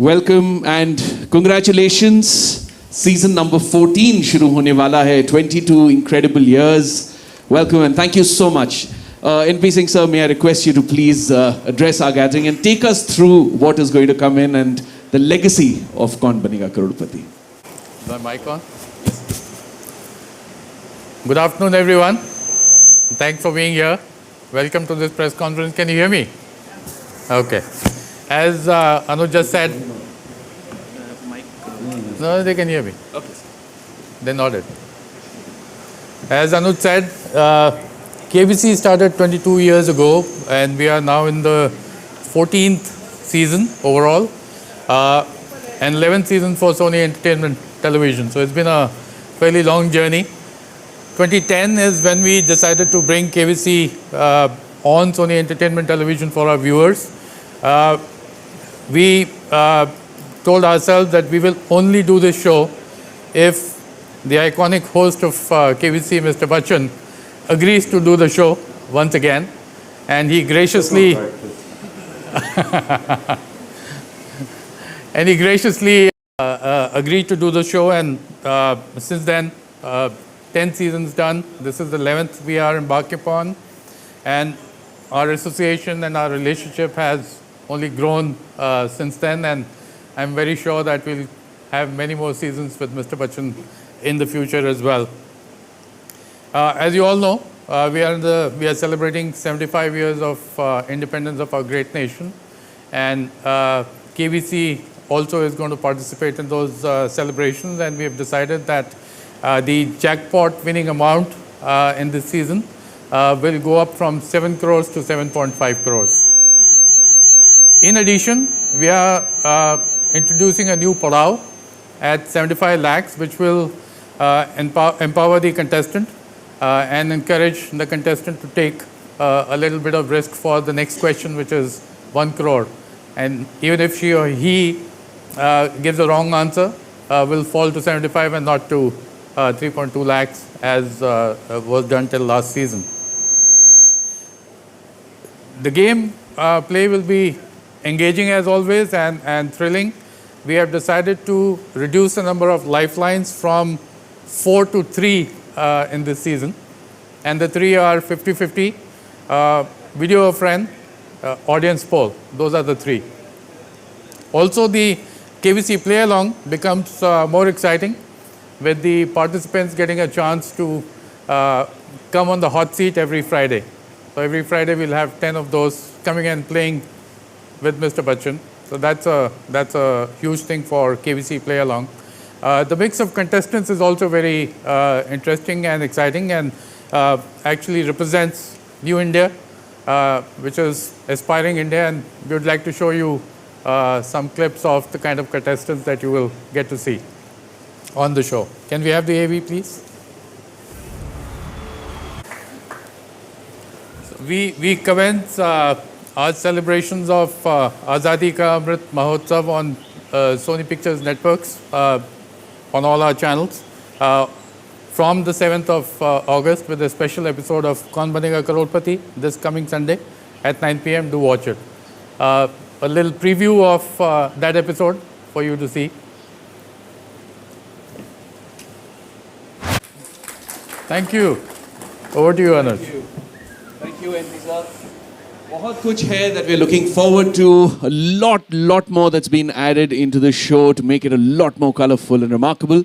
Welcome and congratulations. Season number 14 शुरू होने वाला है. 22 incredible years. Welcome and thank you so much. NP Singh sir, may I request you to please address our gathering and take us through what is going to come in and the legacy of Kaun Banega Crorepati. Is my mic on? Good afternoon, everyone. Thanks for being here. Welcome to this press conference. Can you hear me? Okay. As Anuj just said, no, they can hear me. Okay. They nodded. As Anuj said, KBC started 22 years ago, and we are now in the 14th season overall, and 11th season for Sony Entertainment Television. So it's been a fairly long journey. 2010 is when we decided to bring KBC on Sony Entertainment Television for our viewers. We told ourselves that we will only do this show if the iconic host of KBC, Mr. Bachchan, agrees to do the show once again, and he graciously agreed to do the show. And since then, 10 seasons done. This is the 11th we are embarking upon, and our association and our relationship has only grown since then, and I'm very sure that we'll have many more seasons with Mr. Bachchan in the future as well. As you all know, we are celebrating 75 years of independence of our great nation, and KBC also is going to participate in those celebrations, and we have decided that the jackpot winning amount in this season will go up from 7 crores to 7.5 crores. In addition, we are introducing a new parao at 75 lakhs, which will empower the contestant and encourage the contestant to take a little bit of risk for the next question, which is 1 crore. And even if she or he gives a wrong answer, will fall to 75 and not to 3.2 lakhs as was done till last season. The game play will be engaging as always and thrilling. We have decided to reduce the number of lifelines from 4 to 3 in this season, and the 3 are 50-50, video a friend, audience poll. Those are the 3. Also, the KBC play along becomes more exciting, with the participants getting a chance to come on the hot seat every Friday. So every Friday we'll have 10 of those coming and playing with Mr. Bachchan. So that's a huge thing for KBC play along. The mix of contestants is also very interesting and exciting, and actually represents New India, which is aspiring India, and we would like to show you some clips of the kind of contestants that you will get to see on the show. Can we have the AV, please? So we commence our celebrations of Azadi Ka Amrit Mahotsav on Sony Pictures Networks on all our channels from the 7th of August with a special episode of Kaun Banega Crorepati this coming Sunday at 9 p.m. Do watch it. A little preview of that episode for you to see. Thank you. Over to you, Anuj. Thank you, NP sir. बहुत कुछ है that we're looking forward to. A lot more that's been added into the show to make it a lot more colorful and remarkable.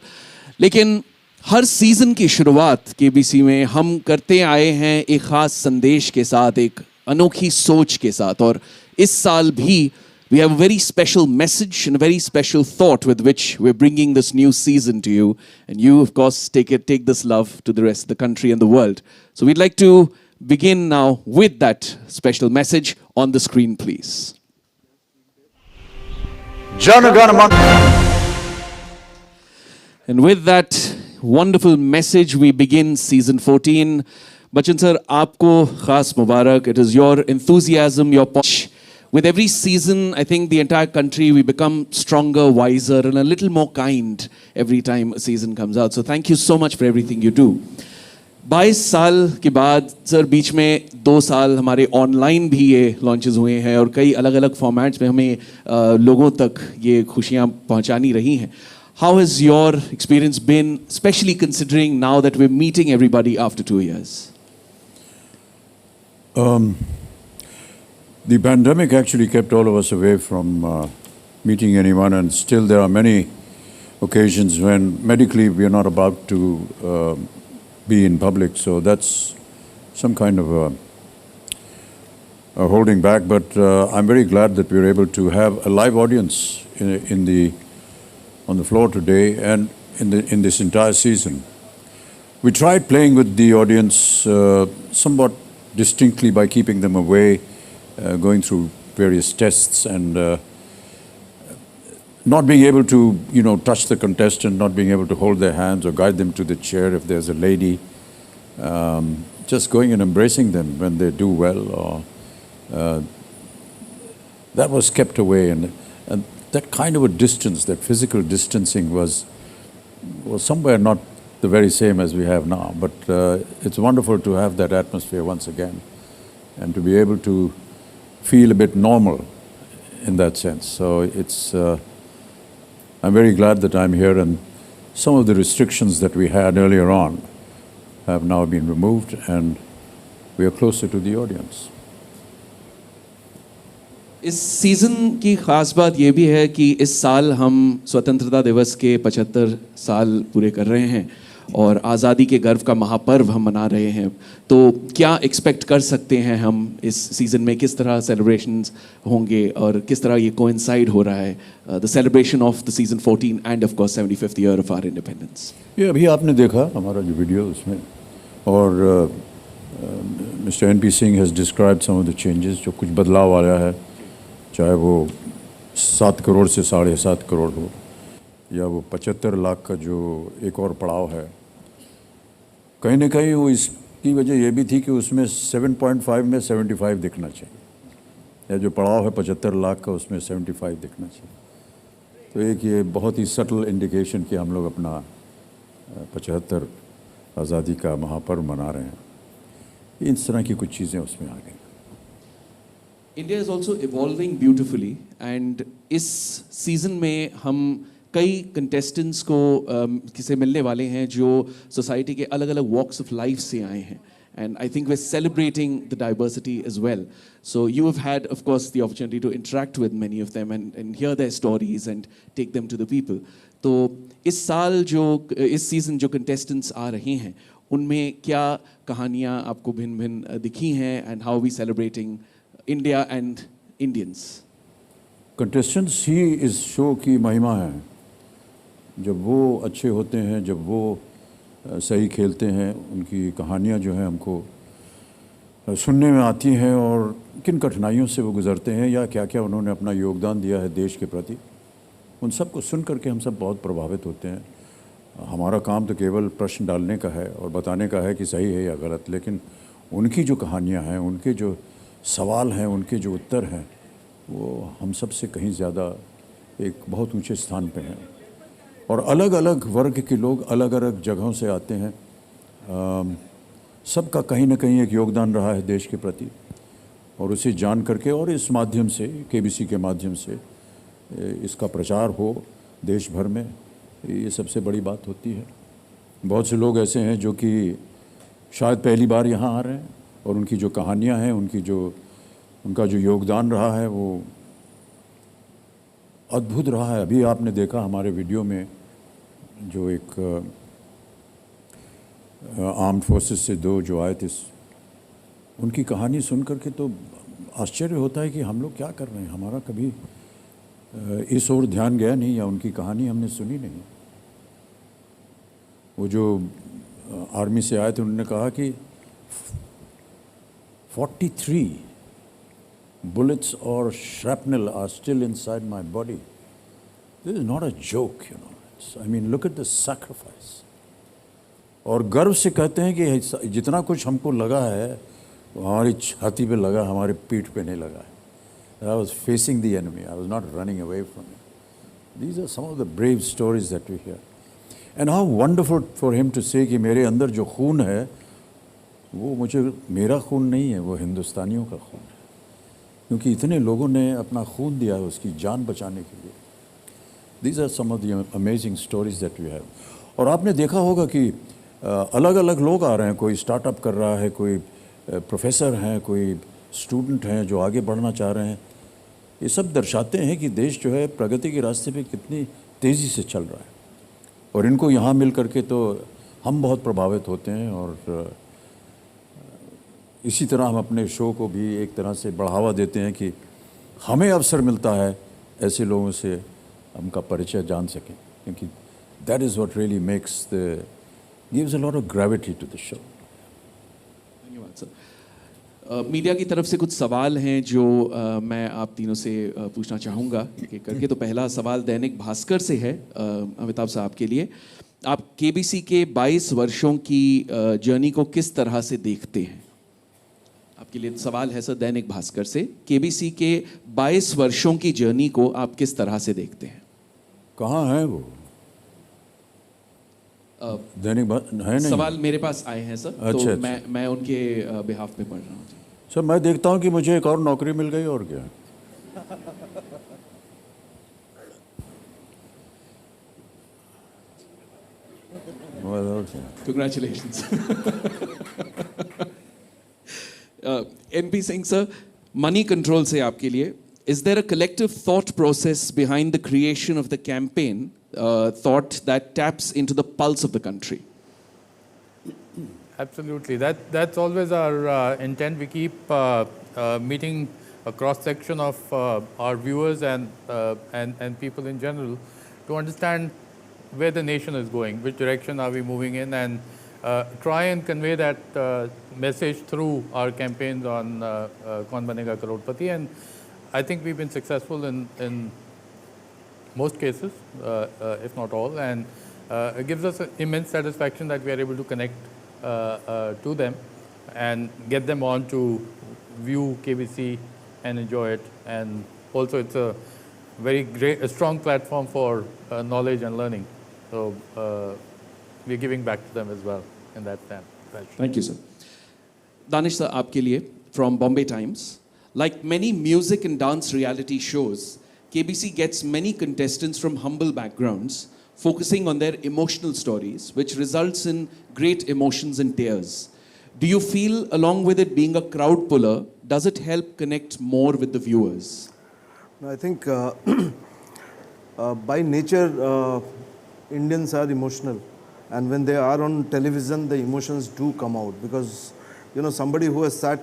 लेकिन हर season की शुरुआत KBC में हम करते आए हैं एक खास संदेश के साथ, एक अनोखी सोच के साथ, और इस साल भी we have a very special message and a very special thought with which we're bringing this new season to you. And you, of course, take this love to the rest of the country and the world. So we'd like to begin now with that special message on the screen, please. And with that wonderful message, we begin season 14. Bachchan sir, aapko khas mubarak. It is your enthusiasm, your push. With every season, I think the entire country, we become stronger, wiser, and a little more kind every time a season comes out. So thank you so much for everything you do. 22 साल के बाद sir बीच में 2 साल हमारे online भी ये launches हुए हैं और कई अलग अलग फॉर्मेट्स में हमें लोगों तक ये खुशियाँ पहुँचानी रही हैं. How has your experience been, especially considering now that we're meeting everybody after 2 years? The pandemic actually kept all of us away from meeting anyone, and still there are many occasions when medically we are not about to be in public. So that's some kind of a holding back. But I'm very glad that we're able to have a live audience on the floor today and in this entire season. We tried playing with the audience somewhat distinctly by keeping them away, going through various tests and not being able to, touch the contestant, not being able to hold their hands or guide them to the chair if there's a lady, just going and embracing them when they do well. That was kept away, and that kind of a distance, that physical distancing was somewhere not the very same as we have now. But it's wonderful to have that atmosphere once again and to be able to feel a bit normal in that sense. So I'm very glad that I'm here, and some of the restrictions that we had earlier on have now been removed and we are closer to the audience. इस season की ख़ास बात ये भी है कि इस साल हम स्वतंत्रता दिवस के 75 साल पूरे कर रहे हैं और आज़ादी के गर्व का महापर्व हम मना रहे हैं. तो क्या एक्सपेक्ट कर सकते हैं हम इस सीज़न में, किस तरह सेलिब्रेशंस होंगे और किस तरह ये कोइंसाइड हो रहा है the celebration of the season 14 and of course 75th year of our independence? ये अभी आपने देखा हमारा जो वीडियो उसमें, और mister N P Singh has described some of the changes, जो कुछ बदलाव आया है, चाहे वो 7 करोड़ से 7.5 करोड़ हो या वो 75 लाख का जो एक और पड़ाव है. कहीं ना कहीं वो इसकी वजह ये भी थी कि उसमें 7.5 में 75 दिखना चाहिए, या जो पड़ाव है 75 लाख का उसमें 75 दिखना चाहिए. तो एक ये बहुत ही सटल इंडिकेशन कि हम लोग अपना 75 आज़ादी का महापर्व मना रहे हैं. इस तरह की कुछ चीज़ें उसमें आ गई. India is also evolving beautifully, and इस सीज़न में हम कई कंटेस्टेंट्स को किसे मिलने वाले हैं जो सोसाइटी के अलग अलग वॉक्स ऑफ लाइफ से आए हैं, and I think we are celebrating the diversity as well. So you have had of course the opportunity to interact with many of them and hear their stories and take them to the people. तो इस साल इस season जो contestants आ रहे हैं उनमें क्या कहानियाँ आपको भिन्न भिन्न दिखी हैं, and how we celebrating India and Indians? Contestants ही इस शो की महिमा है. जब वो अच्छे होते हैं, जब वो सही खेलते हैं, उनकी कहानियाँ जो हैं हमको सुनने में आती हैं, और किन कठिनाइयों से वो गुज़रते हैं या क्या क्या उन्होंने अपना योगदान दिया है देश के प्रति, उन सब को सुन करके हम सब बहुत प्रभावित होते हैं. हमारा काम तो केवल प्रश्न डालने का है और बताने का है कि सही है या गलत, लेकिन उनकी जो कहानियाँ हैं, उनके जो सवाल हैं, उनके जो उत्तर हैं, वो हम सब से कहीं ज़्यादा एक बहुत ऊंचे स्थान पे हैं. और अलग अलग वर्ग के लोग अलग अलग जगहों से आते हैं. सबका कहीं ना कहीं एक योगदान रहा है देश के प्रति, और उसे जान करके और इस माध्यम से, केबीसी के माध्यम से इसका प्रचार हो देश भर में, ये सबसे बड़ी बात होती है. बहुत से लोग ऐसे हैं जो कि शायद पहली बार यहाँ आ रहे हैं, और उनकी जो कहानियाँ हैं, उनका जो योगदान रहा है वो अद्भुत रहा है. अभी आपने देखा हमारे वीडियो में जो एक आर्म्ड फोर्सेस से 2 जो आए थे, उनकी कहानी सुन करके तो आश्चर्य होता है कि हम लोग क्या कर रहे हैं. हमारा कभी इस ओर ध्यान गया नहीं, या उनकी कहानी हमने सुनी नहीं. वो जो आर्मी से आए थे, उन्होंने कहा कि 43 bullets or shrapnel are still inside my body. This is not a joke, I mean, look at the sacrifice. और गर्व से कहते हैं कि जितना कुछ हमको लगा है वो हमारी छाती पे लगा, हमारे पीठ पे नहीं लगा है. I was facing the enemy. I was not running away from it. These are some of the brave stories that we hear. And how wonderful for him to say कि मेरे अंदर जो खून है वो मुझे, मेरा खून नहीं है, वो हिंदुस्तानियों का खून है, क्योंकि इतने लोगों ने अपना खून दिया है उसकी जान बचाने के लिए। These are some of the amazing stories that we have. और आपने देखा होगा कि अलग अलग लोग आ रहे हैं, कोई स्टार्टअप कर रहा है, कोई प्रोफेसर हैं, कोई स्टूडेंट हैं जो आगे बढ़ना चाह रहे हैं। ये सब दर्शाते हैं कि देश जो है प्रगति के रास्ते पे कितनी तेज़ी से चल रहा है। और इनको यहाँ मिल करके तो हम बहुत प्रभावित होते हैं, और इसी तरह हम अपने शो को भी एक तरह से बढ़ावा देते हैं कि हमें अवसर मिलता है ऐसे लोगों से उनका परिचय जान सकें, क्योंकि that is what really makes the gives a lot of gravity to the show. धन्यवाद सर। मीडिया की तरफ से कुछ सवाल हैं जो मैं आप तीनों से पूछना चाहूँगा कि करके। तो पहला सवाल दैनिक भास्कर से है अमिताभ साहब के लिए। आप केबीसी के 22 वर्षों की जर्नी को किस तरह से देखते हैं? आपके लिए सवाल है सर दैनिक भास्कर से, केबीसी के 22 वर्षों की जर्नी को आप किस तरह से देखते हैं? कहाँ है वो दैनिक है? नहीं, सवाल मेरे पास आए हैं सर। अच्छा, तो मैं उनके बिहाफ पे पढ़ रहा हूँ जी। सर मैं देखता हूँ कि मुझे एक और नौकरी मिल गई, और क्या। Congratulations. NP Singh sir, money control से आपके लिए, is there a collective thought process behind the creation of the campaign, thought that taps into the pulse of the country? Absolutely. That's always our intent. We keep meeting a cross section of our viewers and people in general to understand where the nation is going, which direction are we moving in, and try and convey that message through our campaigns on Kaun Banega Crorepati. And I think we've been successful in most cases, if not all, and it gives us immense satisfaction that we are able to connect to them and get them on to view KBC and enjoy it. And also it's a a strong platform for knowledge and learning. So we're giving back to them as well in that sense. Thank you, sir. Danish sir, आपके लिए from Bombay Times. Like many music and dance reality shows, KBC gets many contestants from humble backgrounds, focusing on their emotional stories, which results in great emotions and tears. Do you feel, along with it being a crowd puller, does it help connect more with the viewers? I think by nature, Indians are emotional, and when they are on television, the emotions do come out, because somebody who has sat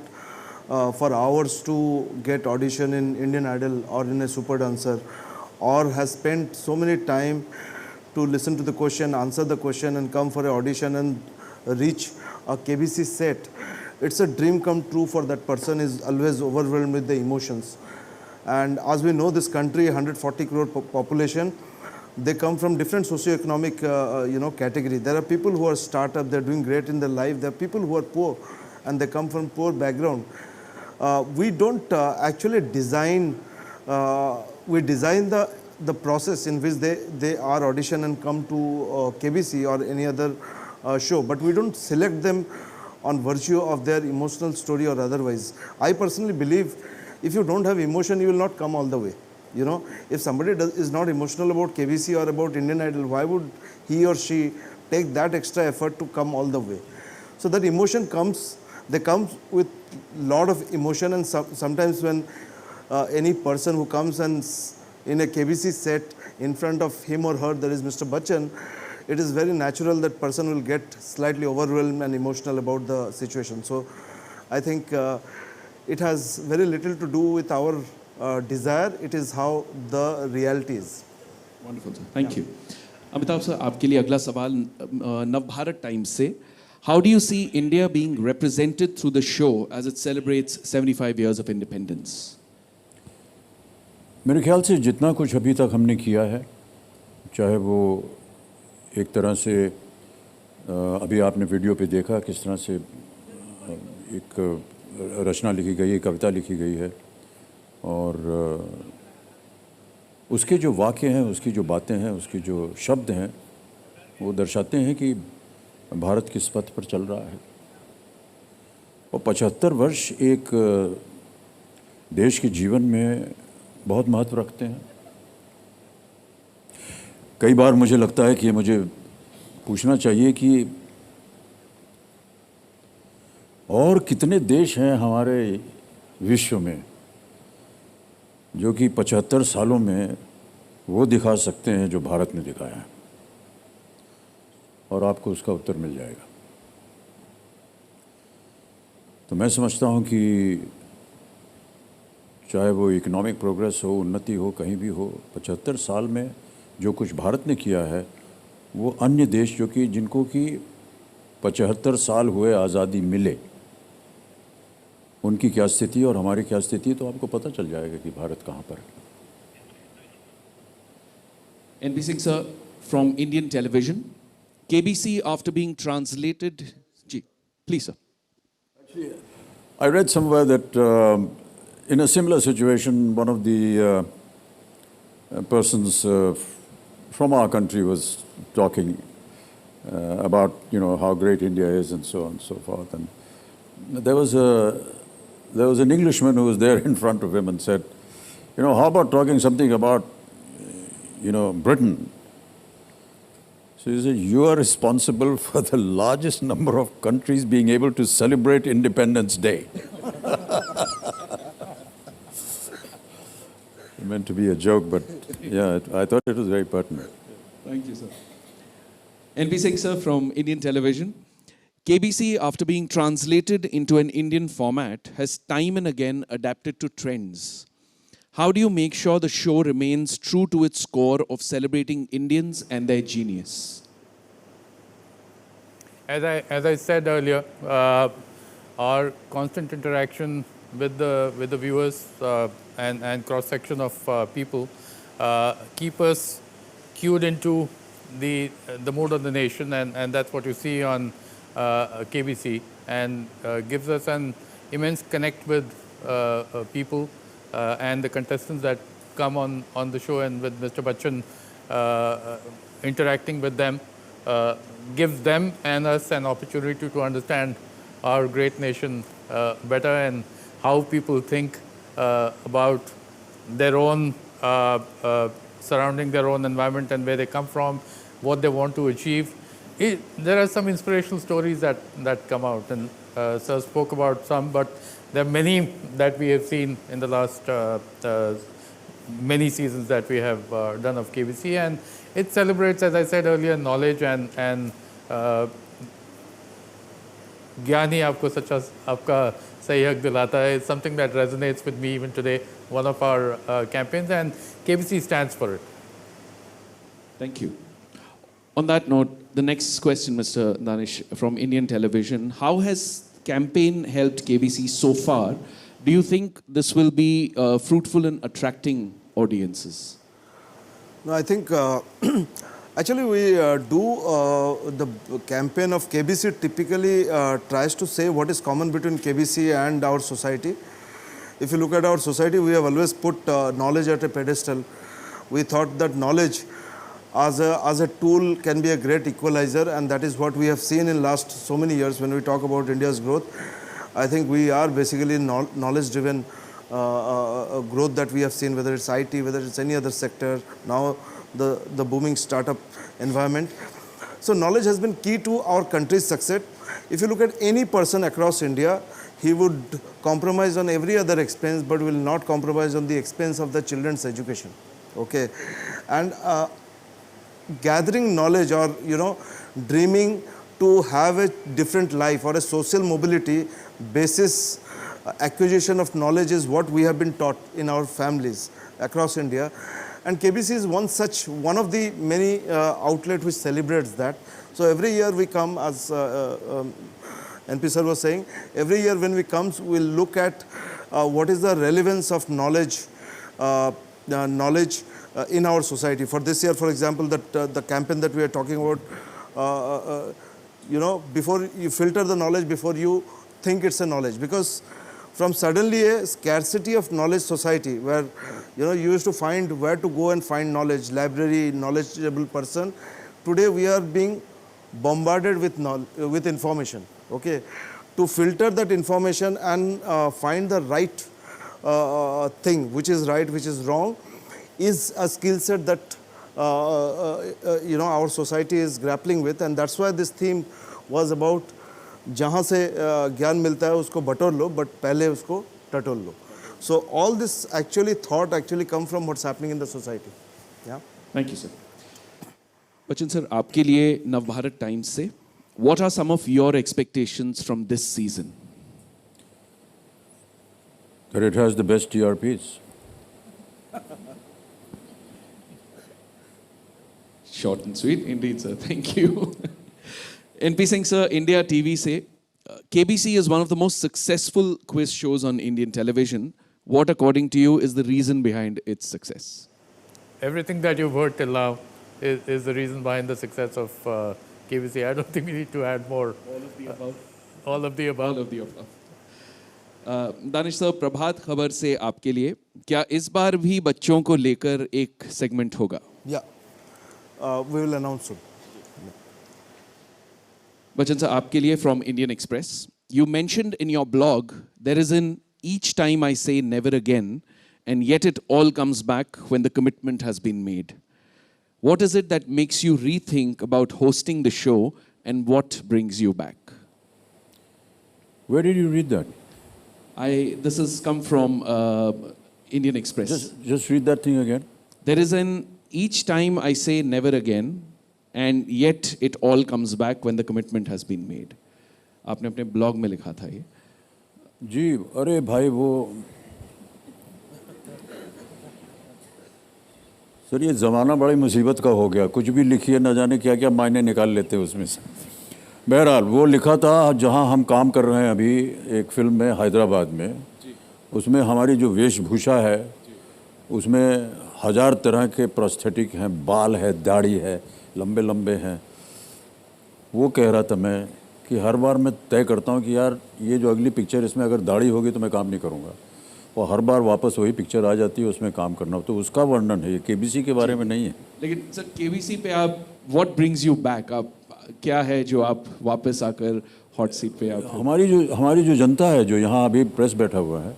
for hours to get audition in Indian Idol or in a Super Dancer, or has spent so many time to listen to the question, answer the question, and come for an audition and reach a KBC set, it's a dream come true for that person. Is always overwhelmed with the emotions. And as we know, this country, 140 crore population, they come from different socio-economic category. There are people who are startup, they're doing great in their life. There are people who are poor, and they come from poor background. We don't actually design. We design the process in which they are audition and come to KBC or any other show, but we don't select them on virtue of their emotional story or otherwise. I personally believe if you don't have emotion, you will not come all the way. If somebody is not emotional about KBC or about Indian Idol, why would he or she take that extra effort to come all the way? So that emotion comes, they come with lot of emotion, and sometimes when any person who comes and in a KBC set, in front of him or her there is Mr. Bachchan, it is very natural that person will get slightly overwhelmed and emotional about the situation. So I think it has very little to do with our desire. It is how the reality is. Wonderful, sir. Thank you. Amitabh sir, आपके लिए अगला सवाल Navbharat times से. How do you see India being represented through the show as it celebrates 75 years of independence? मेरे ख्याल से जितना कुछ अभी तक हमने किया है, चाहे वो एक तरह से अभी आपने वीडियो पे देखा किस तरह से एक रचना लिखी गई है, कविता लिखी गई है, और उसके जो वाक्य हैं, उसकी जो बातें हैं, उसके जो शब्द हैं, वो दर्शाते हैं कि भारत किस पथ पर चल रहा है. और 75 वर्ष एक देश के जीवन में बहुत महत्व रखते हैं। कई बार मुझे लगता है कि मुझे पूछना चाहिए कि और कितने देश हैं हमारे विश्व में जो कि 75 सालों में वो दिखा सकते हैं जो भारत ने दिखाया है, और आपको उसका उत्तर मिल जाएगा। तो मैं समझता हूँ कि चाहे वो इकोनॉमिक प्रोग्रेस हो, उन्नति हो, कहीं भी हो, 75 साल में जो कुछ भारत ने किया है वो अन्य देश जो कि जिनको कि 75 साल हुए आज़ादी मिले, उनकी क्या स्थिति और हमारी क्या स्थिति, तो आपको पता चल जाएगा कि भारत कहाँ पर है। NP Singh sir, from Indian television, KBC after being translated, Ji, please sir. I read somewhere that in a similar situation, one of the persons from our country was talking about, you know, how great India is and so on and so forth. And there was an Englishman who was there in front of him and said, you know, how about talking something about, you know, Britain? So he said, you are responsible for the largest number of countries being able to celebrate Independence Day. It meant to be a joke, but yeah, I thought it was very pertinent. Thank you, sir. NP Singh sir, from Indian television. KBC, after being translated into an Indian format, has time and again adapted to trends. How do you make sure the show remains true to its core of celebrating Indians and their genius? As I said earlier, our constant interaction with the viewers and cross section of people keep us cued into the mood of the nation, and that's what you see on KBC, and gives us an immense connect with people and the contestants that come on the show, and with Mr. Bachchan interacting with them gives them and us an opportunity to understand our great nation better, and how people think about their own surrounding their own environment and where they come from, what they want to achieve. There are some inspirational stories that come out, and Sir spoke about some, but there are many that we have seen in the last many seasons that we have done of KBC, and it celebrates, as I said earlier, knowledge and ज्ञान ही आपको सच्चा आपका सही हक दिलाता है. It's something that resonates with me even today, one of our campaigns, and KBC stands for it. Thank you. On that note, the next question, Mr. Danish, from Indian television. How has campaign helped KBC so far? Do you think this will be fruitful in attracting audiences? No, I think actually we the campaign of KBC typically tries to say what is common between KBC and our society. If you look at our society, we have always put knowledge at a pedestal. We thought that knowledge as a tool can be a great equalizer, and that is what we have seen in last so many years. When we talk about India's growth, I think we are basically knowledge driven growth that we have seen, whether it's IT, whether it's any other sector, now the booming startup environment. So knowledge has been key to our country's success. If you look at any person across India, he would compromise on every other expense, but will not compromise on the expense of the children's education. Okay, and gathering knowledge, or dreaming to have a different life or a social mobility basis acquisition of knowledge is what we have been taught in our families across India. And KBC is one of the many outlets which celebrates that. So every year we come, as NP sir was saying, every year when we come, we'll look at what is the relevance of knowledge in our society. For this year, for example, the campaign that we are talking about, before you filter the knowledge before you think it's a knowledge, because from suddenly a scarcity of knowledge society where you used to find where to go and find knowledge, library, knowledgeable person, today we are being bombarded with information. Okay, to filter that information and find the right thing, which is right, which is wrong, is a skill set that our society is grappling with, and that's why this theme was about जहाँ से ज्ञान मिलता है उसको बटोर लो, but पहले उसको टटोल लो. So all this thought come from what's happening in the society. Yeah. Thank you, sir. Bachchan sir, आपके लिए नवभारत टाइम्स से, what are some of your expectations from this season? That it has the best TRPs. Short and sweet, indeed, sir. Thank you. NP Singh, sir, India TV say, KBC is one of the most successful quiz shows on Indian television. What, according to you, is the reason behind its success? Everything that you've heard till now is the reason behind the success of KBC. I don't think we need to add more. All of the above. All of the above. All of the above. Danish sir, Prabhat Khabar से आपके लिए, क्या इस बार भी बच्चों को लेकर एक सेगमेंट होगा? Yeah. We will announce soon. Bachchan sir, आपके लिए from Indian Express. You mentioned in your blog, there is an each time I say never again, and yet it all comes back when the commitment has been made. What is it that makes you rethink about hosting the show, and what brings you back? Where did you read that? This has come from Indian Express. Just read that thing again. There is an each time I say never again, and yet it all comes back when the commitment has been made. आपने अपने blog में लिखा था ये. जी, अरे भाई वो sir ये ज़माना बड़ी मुसीबत का हो गया, कुछ भी लिखिए न जाने क्या क्या मायने निकाल लेते हैं उसमें से. बहरहाल वो लिखा था जहाँ हम काम कर रहे हैं अभी एक फिल्म में हैदराबाद में, उसमें हमारी जो वेशभूषा है उसमें 1000 तरह के प्रोस्थेटिक हैं, बाल है, दाढ़ी है, लंबे लंबे हैं. वो कह रहा था मैं कि हर बार मैं तय करता हूँ कि यार ये जो अगली पिक्चर इसमें अगर दाढ़ी होगी तो मैं काम नहीं करूँगा, और हर बार वापस वही पिक्चर आ जाती है उसमें काम करना. तो उसका वर्णन है, ये केबीसी के बारे में नहीं है. लेकिन सर केबीसी पे आप व्हाट ब्रिंग्स यू बैक, आप क्या है जो आप वापस आकर हॉट सीट पे आप? हमारी जो जनता है जो यहाँ अभी प्रेस बैठा हुआ है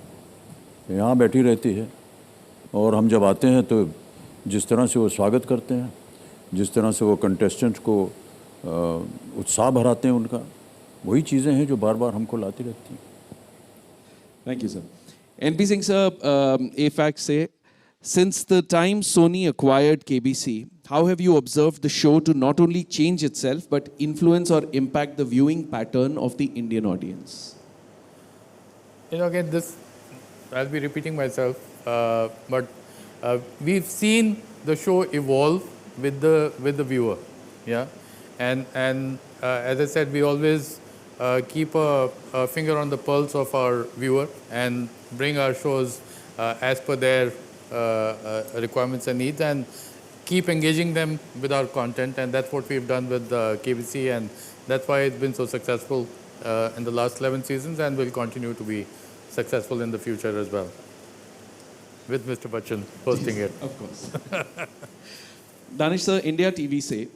यहाँ बैठी रहती है, और हम जब आते हैं तो जिस तरह से वो स्वागत करते हैं, जिस तरह से वो कंटेस्टेंट को उत्साह भराते हैं उनका, वही चीज़ें हैं जो बार बार हमको लाती रहती हैं. Thank you, sir. NP Singh, sir, AFAC say, since the time Sony acquired KBC, how have you observed the show to not only change itself, but influence or impact the viewing pattern of the Indian audience? Again, this, I'll be repeating myself, but we've seen the show evolve with the viewer, yeah, and as I said, we always keep a finger on the pulse of our viewer and bring our shows as per their requirements and needs, and keep engaging them with our content, and that's what we've done with KBC, and that's why it's been so successful in the last 11 seasons, and will continue to be successful in the future as well, with Mr. Bachchan hosting it. Of course. Danish sir, India TV say,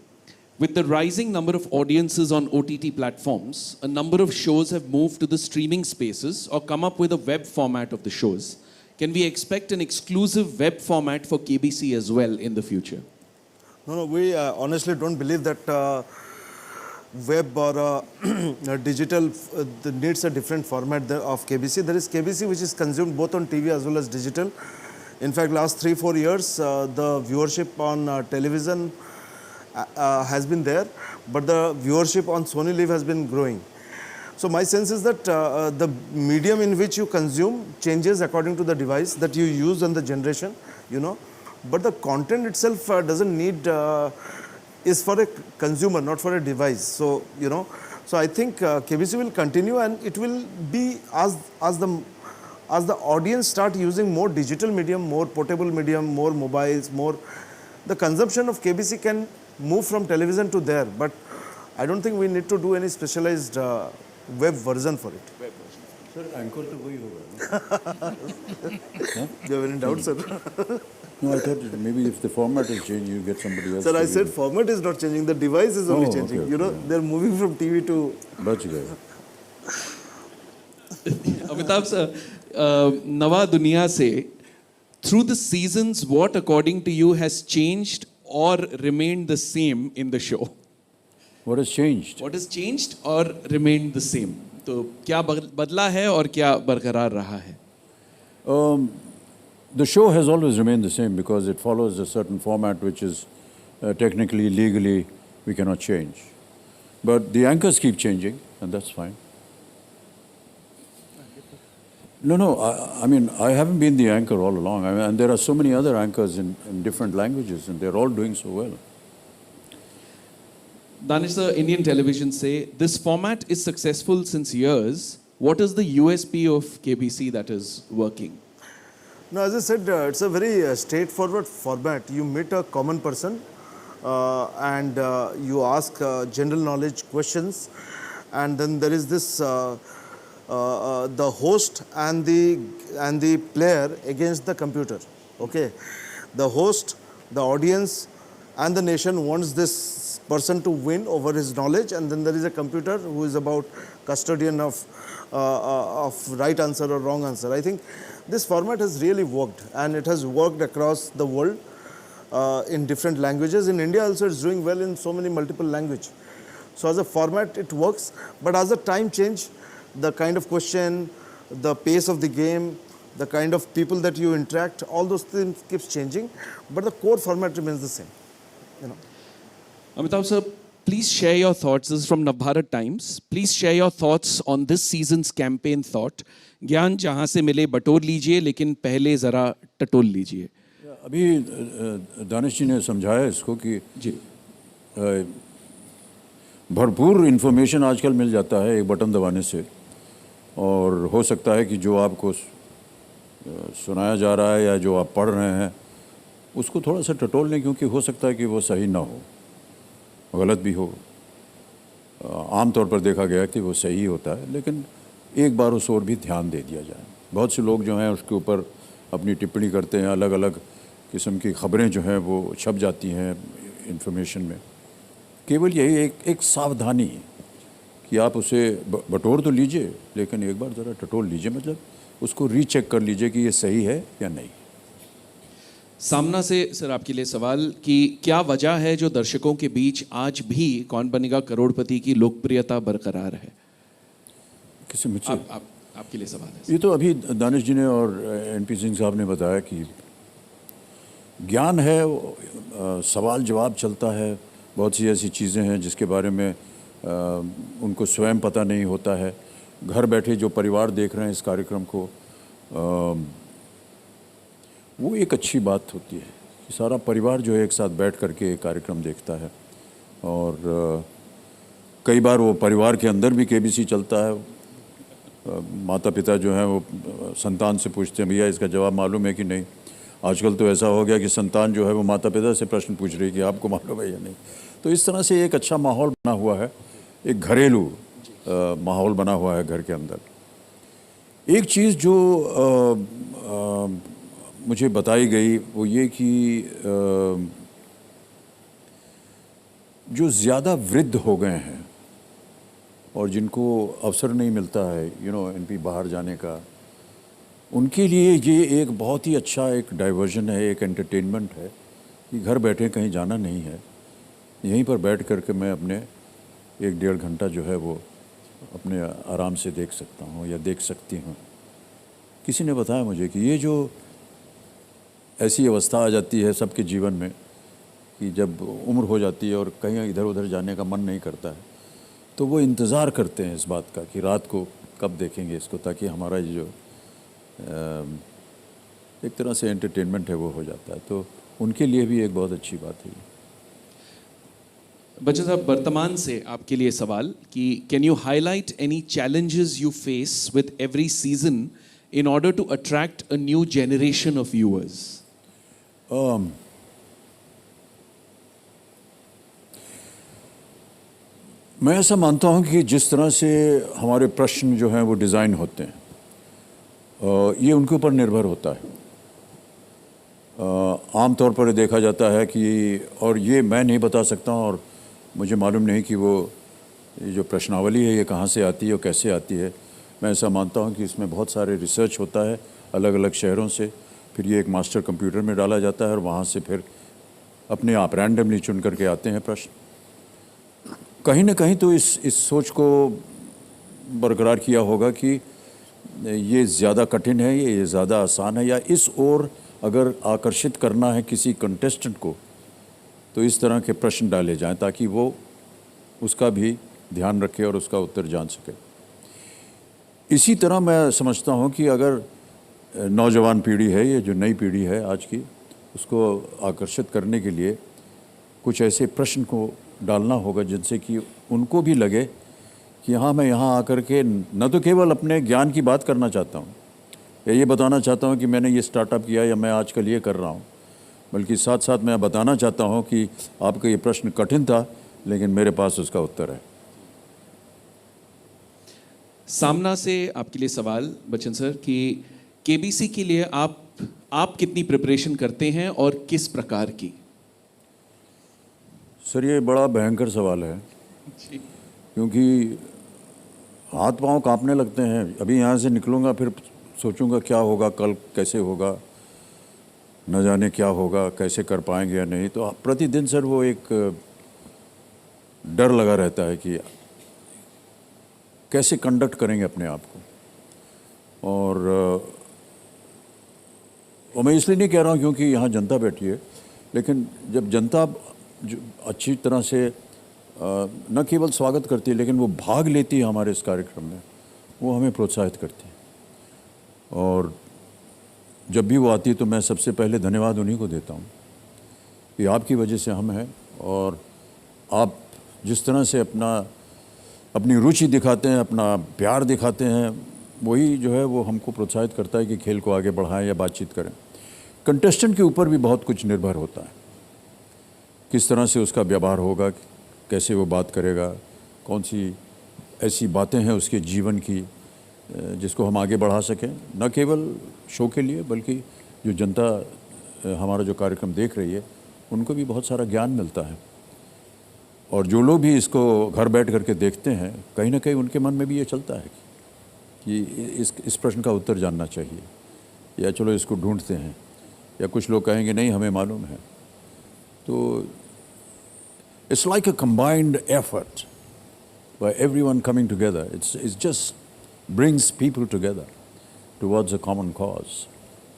with the rising number of audiences on OTT platforms, a number of shows have moved to the streaming spaces or come up with a web format of the shows. Can we expect an exclusive web format for KBC as well in the future? No, we honestly don't believe that web or digital needs a different format of KBC. There is KBC which is consumed both on TV as well as digital. In fact, last 3-4 years, the viewership on television has been there, but the viewership on Sony Live has been growing. So my sense is that the medium in which you consume changes according to the device that you use and the generation, but the content itself doesn't need, is for a consumer, not for a device. So, so I think KBC will continue, and it will be as the audience start using more digital medium, more portable medium, more mobiles, the consumption of KBC can move from television to there, but I don't think we need to do any specialized web version for it. Sir, anchor to वही होगा. Do you have any doubt, sir? No, I thought maybe if the format is changed, you get somebody else. Sir, I said format is not changing, the device is only changing. Okay. They're moving from TV to... बच गए. Amitabh sir, Nava Duniya se, through the seasons, what according to you has changed or remained the same in the show? What has changed? What has changed or remained the same? तो क्या बदला है और क्या बरकरार रहा है? The show has always remained the same because it follows a certain format which is technically, legally, we cannot change. But the anchors keep changing, and that's fine. No, I mean, I haven't been the anchor all along. I mean, and there are so many other anchors in different languages, and they're all doing so well. Danish sir, Indian television say, this format is successful since years. What is the USP of KBC that is working? No, as I said, it's a very straightforward format. You meet a common person and you ask general knowledge questions, and then there is this the host and the player against the computer. Okay, the host, the audience, and the nation wants this person to win over his knowledge, and then there is a computer who is about custodian of right answer or wrong answer. I think this format has really worked, and it has worked across the world in different languages. In India also it's doing well in so many multiple languages. So as a format it works, but as the time change, the kind of question, the pace of the game, the kind of people that you interact, all those things keeps changing, but the core format remains the same. You know. Amitabh sir, please share your thoughts. This is from Navbharat Times. Please share your thoughts on this season's campaign thought. ज्ञान जहाँ से मिले बटोर लीजिए, लेकिन पहले ज़रा टटोल लीजिए. अभी दानिश जी ने समझाया इसको कि जी भरपूर इन्फॉर्मेशन आजकल मिल जाता है एक बटन दबाने से, और हो सकता है कि जो आपको सुनाया जा रहा है या जो आप पढ़ रहे हैं उसको थोड़ा सा टटोल लें, क्योंकि हो सकता है कि वो सही ना हो, गलत भी हो. आम तौर पर देखा गया कि वो सही होता है, लेकिन एक बार उस ओर भी ध्यान दे दिया जाए. बहुत से लोग जो हैं उसके ऊपर अपनी टिप्पणी करते हैं, अलग अलग किस्म की ख़बरें जो हैं वो छप जाती हैं इन्फॉर्मेशन में. केवल यही एक सावधानी है कि आप उसे बटोर तो लीजिए, लेकिन एक बार ज़रा टटोल लीजिए, मतलब उसको रीचेक कर लीजिए कि ये सही है या नहीं. सामना से सर आपके लिए सवाल कि क्या वजह है जो दर्शकों के बीच आज भी कौन बनेगा करोड़पति की लोकप्रियता बरकरार है? किसी मुझसे आपके लिए सवाल है. ये तो अभी दानिश जी ने और एनपी सिंह साहब ने बताया कि ज्ञान है, सवाल जवाब चलता है, बहुत सी ऐसी चीज़ें हैं जिसके बारे में उनको स्वयं पता नहीं होता है. घर बैठे जो परिवार देख रहे हैं इस कार्यक्रम को, वो एक अच्छी बात होती है कि सारा परिवार जो है एक साथ बैठ करके एक कार्यक्रम देखता है. और कई बार वो परिवार के अंदर भी केबीसी चलता है. माता पिता जो हैं वो संतान से पूछते हैं, भैया इसका जवाब मालूम है कि नहीं. आजकल तो ऐसा हो गया कि संतान जो है वो माता पिता से प्रश्न पूछ रही है कि आपको मालूम है या नहीं. तो इस तरह से एक अच्छा माहौल बना हुआ है, एक घरेलू माहौल बना हुआ है घर के अंदर. एक चीज़ जो मुझे बताई गई वो ये कि जो ज़्यादा वृद्ध हो गए हैं और जिनको अवसर नहीं मिलता है एनपी बाहर जाने का, उनके लिए ये एक बहुत ही अच्छा एक डाइवर्जन है, एक एंटरटेनमेंट है कि घर बैठे कहीं जाना नहीं है, यहीं पर बैठ करके मैं अपने 1-1.5 घंटा जो है वो अपने आराम से देख सकता हूँ या देख सकती हूँ. किसी ने बताया मुझे कि ये जो ऐसी अवस्था आ जाती है सबके जीवन में कि जब उम्र हो जाती है और कहीं इधर उधर जाने का मन नहीं करता है, तो वो इंतज़ार करते हैं इस बात का कि रात को कब देखेंगे इसको, ताकि हमारा ये जो एक तरह से एंटरटेनमेंट है वो हो जाता है. तो उनके लिए भी एक बहुत अच्छी बात है. बच्चन साहब, वर्तमान से आपके लिए सवाल कि can you highlight any challenges you face with every season in order to attract a new generation of viewers? मैं ऐसा मानता हूं कि जिस तरह से हमारे प्रश्न जो हैं वो डिज़ाइन होते हैं, ये उनके ऊपर निर्भर होता है. आम तौर पर देखा जाता है कि, और ये मैं नहीं बता सकता हूं और मुझे मालूम नहीं कि वो ये जो प्रश्नावली है ये कहाँ से आती है और कैसे आती है, मैं ऐसा मानता हूँ कि इसमें बहुत सारे रिसर्च होता है अलग अलग शहरों से, फिर ये एक मास्टर कंप्यूटर में डाला जाता है और वहाँ से फिर अपने आप रैंडमली चुन करके आते हैं प्रश्न। कहीं ना कहीं तो इस सोच को बरकरार किया होगा कि ये ज़्यादा कठिन है, ये ज़्यादा आसान है, या इस ओर अगर आकर्षित करना है किसी कंटेस्टेंट को तो इस तरह के प्रश्न डाले जाएं ताकि वो उसका भी ध्यान रखे और उसका उत्तर जान सके। इसी तरह मैं समझता हूँ कि अगर नौजवान पीढ़ी है, ये जो नई पीढ़ी है आज की, उसको आकर्षित करने के लिए कुछ ऐसे प्रश्न को डालना होगा जिनसे कि उनको भी लगे कि हाँ, मैं यहाँ आकर के न तो केवल अपने ज्ञान की बात करना चाहता हूँ या ये बताना चाहता हूँ कि मैंने ये स्टार्टअप किया या मैं आजकल ये कर रहा हूँ, बल्कि साथ साथ मैं बताना चाहता हूँ कि आपका ये प्रश्न कठिन था लेकिन मेरे पास उसका उत्तर है। सामना से आपके लिए सवाल बच्चन सर कि केबीसी के लिए आप कितनी प्रिपरेशन करते हैं और किस प्रकार की? सर ये बड़ा भयंकर सवाल है क्योंकि हाथ पांव कांपने लगते हैं। अभी यहाँ से निकलूँगा फिर सोचूंगा क्या होगा, कल कैसे होगा, न जाने क्या होगा, कैसे कर पाएंगे या नहीं। तो प्रतिदिन सर वो एक डर लगा रहता है कि कैसे कंडक्ट करेंगे अपने आप को। और मैं इसलिए नहीं कह रहा हूँ क्योंकि यहाँ जनता बैठी है, लेकिन जब जनता जो अच्छी तरह से न केवल स्वागत करती है लेकिन वो भाग लेती है हमारे इस कार्यक्रम में, वो हमें प्रोत्साहित करती है। और जब भी वो आती है तो मैं सबसे पहले धन्यवाद उन्हीं को देता हूँ कि आपकी वजह से हम हैं, और आप जिस तरह से अपनी रुचि दिखाते हैं, अपना प्यार दिखाते हैं, वही जो है वो हमको प्रोत्साहित करता है कि खेल को आगे बढ़ाएं या बातचीत करें। कंटेस्टेंट के ऊपर भी बहुत कुछ निर्भर होता है, किस तरह से उसका व्यवहार होगा, कैसे वो बात करेगा, कौन सी ऐसी बातें हैं उसके जीवन की जिसको हम आगे बढ़ा सकें, न केवल शो के लिए बल्कि जो जनता हमारा जो कार्यक्रम देख रही है उनको भी बहुत सारा ज्ञान मिलता है। और जो लोग भी इसको घर बैठ करके देखते हैं, कहीं ना कहीं उनके मन में भी ये चलता है कि इस प्रश्न का उत्तर जानना चाहिए, या चलो इसको ढूंढते हैं, या कुछ लोग कहेंगे नहीं हमें मालूम है। तो it's like a combined effort by everyone coming together. It's just brings people together towards a common cause.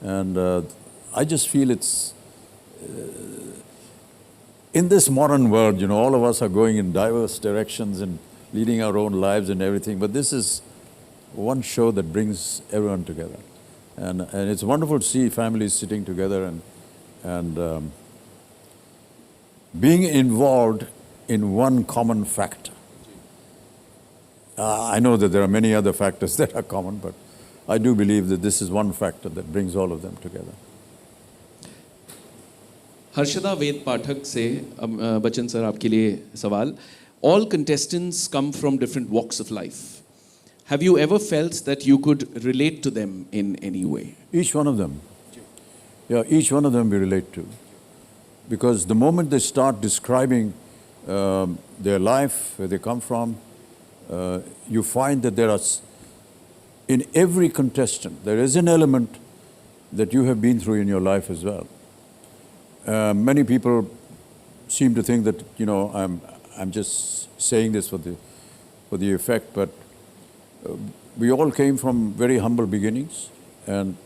And I just feel it's in this modern world, you know, all of us are going in diverse directions and leading our own lives and everything, but this is one show that brings everyone together. And it's wonderful to see families sitting together and being involved in one common factor. I know that there are many other factors that are common, but I do believe that this is one factor that brings all of them together. Harshada Ved Pathak से Bachchan sir आपके लिए सवाल. All contestants come from different walks of life. Have you ever felt that you could relate to them in any way? Each one of them. Yeah, each one of them we relate to. Because the moment they start describing their life, where they come from, you find that there are, in every contestant, there is an element that you have been through in your life as well. Many people seem to think that, you know, I'm just saying this for the effect, but we all came from very humble beginnings, and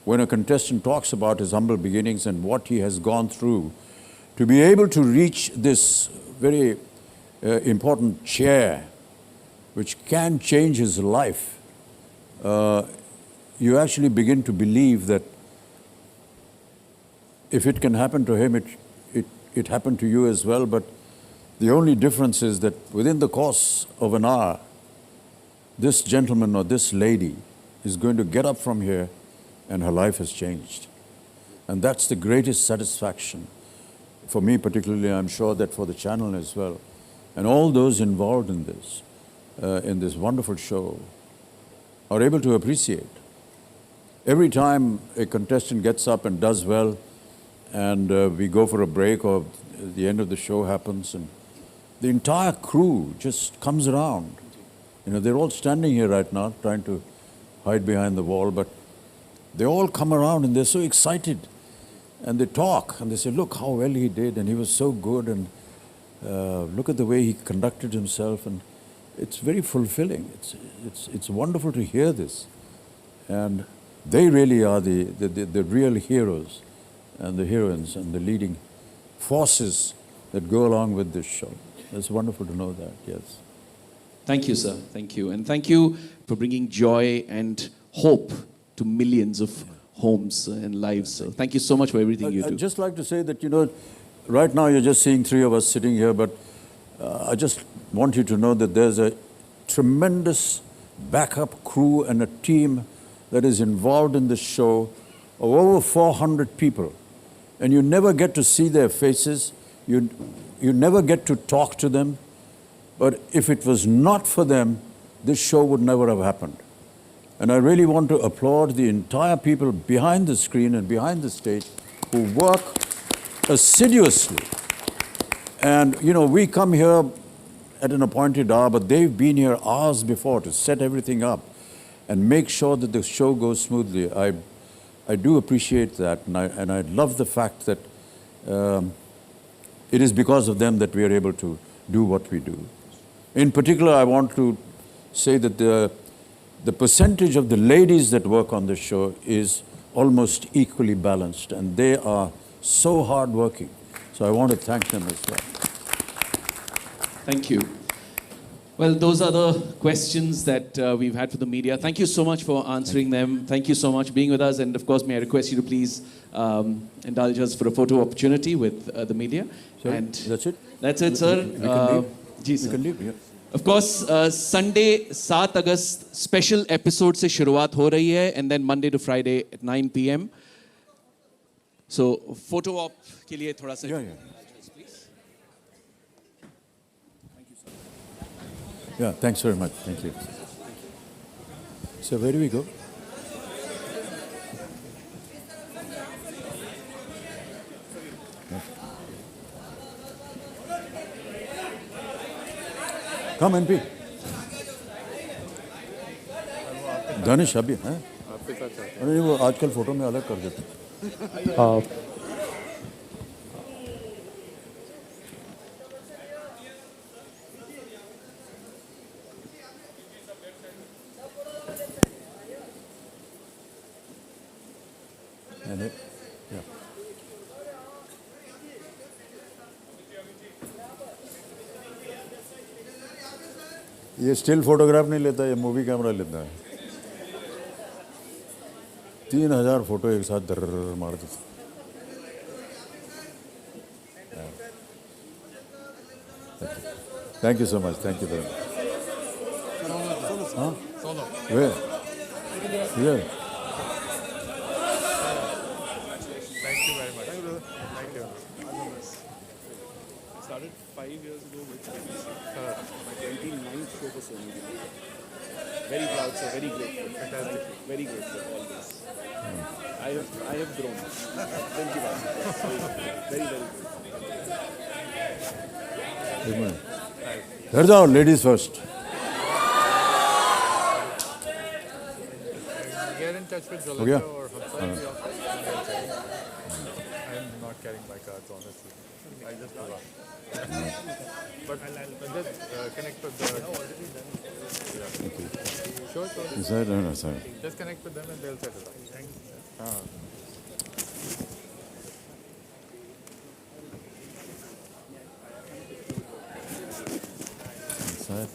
when a contestant talks about his humble beginnings and what he has gone through to be able to reach this very important chair which can change his life, you actually begin to believe that if it can happen to him, it happened to you as well. But the only difference is that within the course of an hour, this gentleman or this lady is going to get up from here and her life has changed. And that's the greatest satisfaction for me particularly, I'm sure that for the channel as well, and all those involved in this wonderful show are able to appreciate. Every time a contestant gets up and does well, and we go for a break or the end of the show happens, and the entire crew just comes around You know, they're all standing here right now, trying to hide behind the wall, but they all come around and they're so excited. And they talk and they say, look how well he did, and he was so good, and look at the way he conducted himself. And it's very fulfilling. It's wonderful to hear this. And they really are the real heroes and the heroines and the leading forces that go along with this show. It's wonderful to know that, yes. Thank you, sir. Thank you. And thank you for bringing joy and hope to millions of homes and lives. So thank you so much for everything you do. I'd just like to say that, you know, right now you're just seeing three of us sitting here, but I just want you to know that there's a tremendous backup crew and a team that is involved in this show of over 400 people. And you never get to see their faces. You never get to talk to them. But if it was not for them, this show would never have happened. And I really want to applaud the entire people behind the screen and behind the stage who work assiduously. And, you know, we come here at an appointed hour, but they've been here hours before to set everything up and make sure that the show goes smoothly. I do appreciate that, and I love the fact that it is because of them that we are able to do what we do. In particular, I want to say that the percentage of the ladies that work on this show is almost equally balanced, and they are so hardworking. So I want to thank them as well. Thank you. Well, those are the questions that we've had for the media. Thank you so much for answering them. Thank you so much for being with us. And of course, may I request you to please indulge us for a photo opportunity with the media. Sorry, and that's it? That's it, sir. We can leave. Ji We sir. can leave, yeah. Of course, Sunday 7 August special episode से शुरुआत हो रही है, and then Monday to Friday at 9 p.m. So photo op के लिए थोड़ा सा. Yeah, yeah. Yeah, thanks very much. Thank you. So where do we go? Come and be. Danish अभी हैं? अरे वो आजकल फोटो में अलग कर देते हैं. And it, yeah. ये स्टिल फोटोग्राफ नहीं लेता, ये मूवी कैमरा लेता है. 3000 फोटो एक साथ दर मार देते. Thank you so much. Thank you very much. Huh? Solo. Where? Here. Thank you very much. Thank you. Started 5 years ago with my 29th show for Sony. Very proud, sir. Very grateful. Fantastic. Very grateful. Always. I have grown. Thank you very much. Very, very good. Good morning. Here's our ladies first. Get in touch with हो गया? Jolanta or Hamza in the office. I'm not carrying my cards, honestly. I just forgot. But just connect with the... Sure, sure. Is that? No, sorry. Just connect with them and they'll set it up. Thank you. Is that?